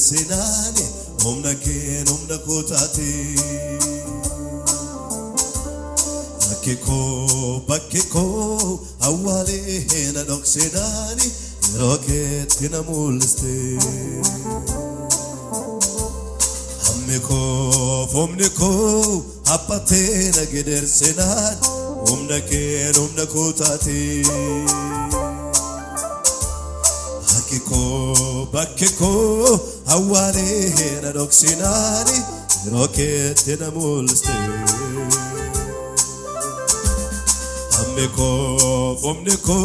senani humna keen humna kotati Bakiko awale hena doksenani roket kina mulste Hammiko fomniko apate na geder senan humna keen humna kotati Bakiko awale hena doksenani roket kina mulste Hammiko fomniko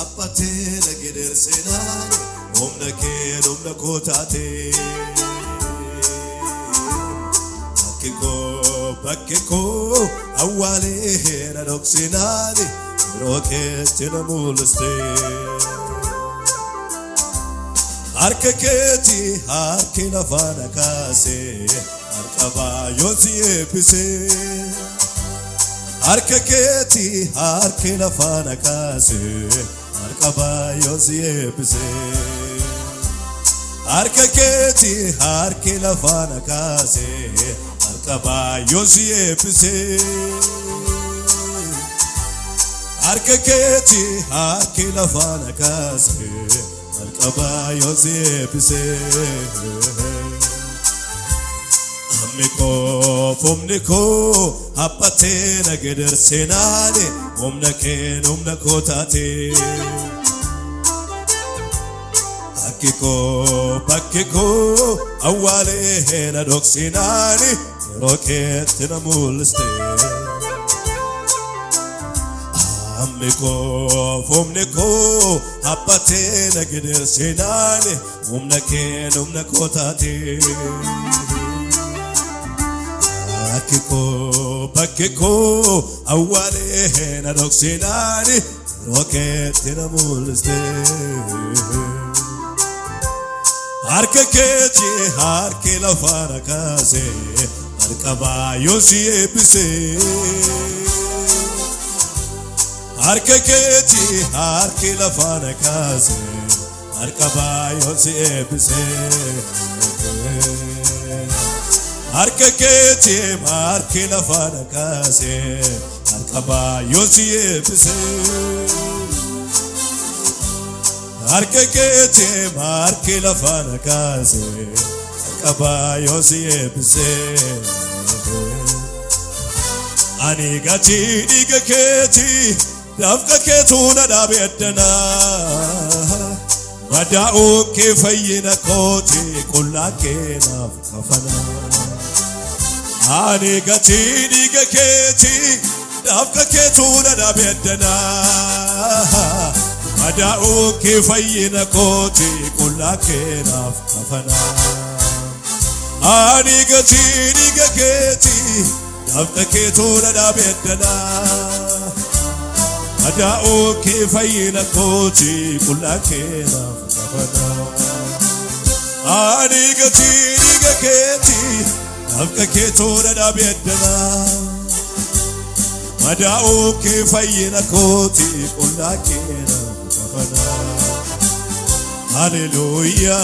apate na geder senani humna keen humna kotati Bakiko awale hena doksenani roket na mulste Arkeketi harki lafana kase arkaba yosi epise Arkeketi harki lafana kase arkaba yosi epise Arkeketi harki lafana kase arkaba yosi epise Arkeketi harki lafana kase arkaba yosi epise Hammiko fomniko apate na geder senani humna keen humna kotati Bakiko awale hena doksenani roket na mulste Hammiko fomniko apate na geder senani humna keen humna kotati Bakiko awale hena doksenani roket na mulste Arkeketi harki lafana kase arkaba yosi epise Arkeketi harki lafana kase arkaba yosi epise Arkeketi harki lafana kase arkaba yosi epise Arkeketi harki lafana kase arkaba yosi epise Ani gati digaketi dafka ketuna dabedana Mada'u kefayina koti kullakena kafana Ani gati digaketi dafka ketuna dabedana Mada'u kefayina koti kullakena kafana Ani gati digaketi dafka ketuna dabedana Mada'u kefayina koti kullakena kafana Ani gati digaketi dafka ketuna dabedana Mada'u kefayina koti kullakena Hallelujah,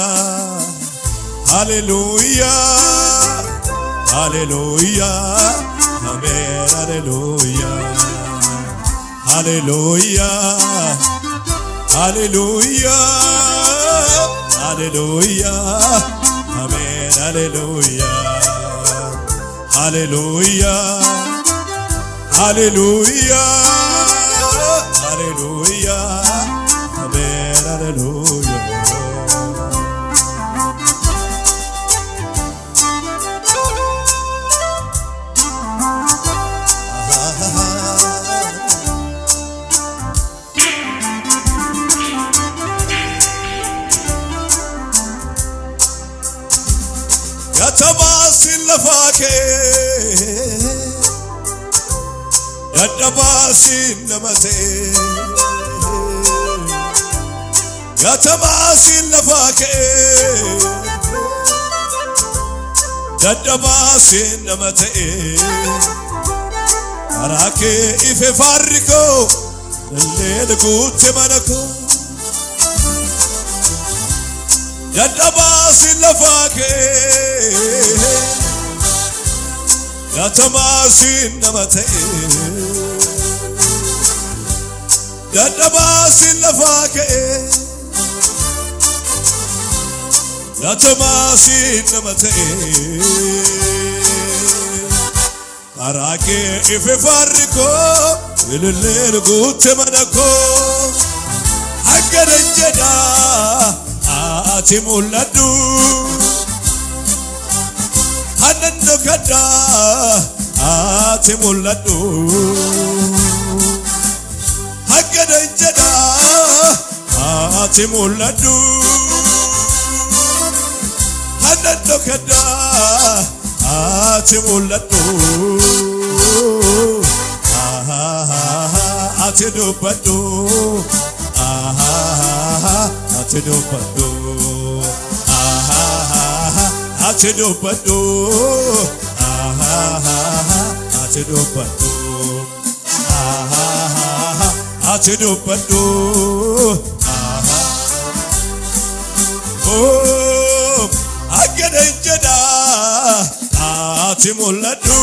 hallelujah, hallelujah, amen, hallelujah, hallelujah, hallelujah, hallelujah, amen, hallelujah, hallelujah, hallelujah, hallelujah. Hallelujah. Yatabasin lafake Yatabasin namate Yatabasin lafake Yatabasin namate Arake ife fariko Lele guche manako Yatabasin lafake yatamasi namate dadabasi lafake yatamasi namate arake ife fariko ililil gutte manako agarinjeda ati muladu hanando kada ati muladu agarinjeda ati muladu hanando kada ati muladu ati dubadu ati dubadu ati dubadu ati dubadu ati dubadu oh agadenjeda ati muladu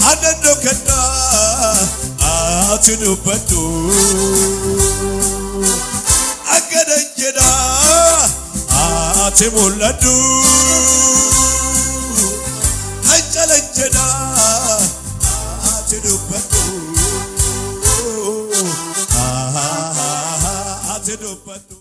hanando kada ati dubadu agadenjeda ati muladu hanjalenjeda ati dubadu ati dubadu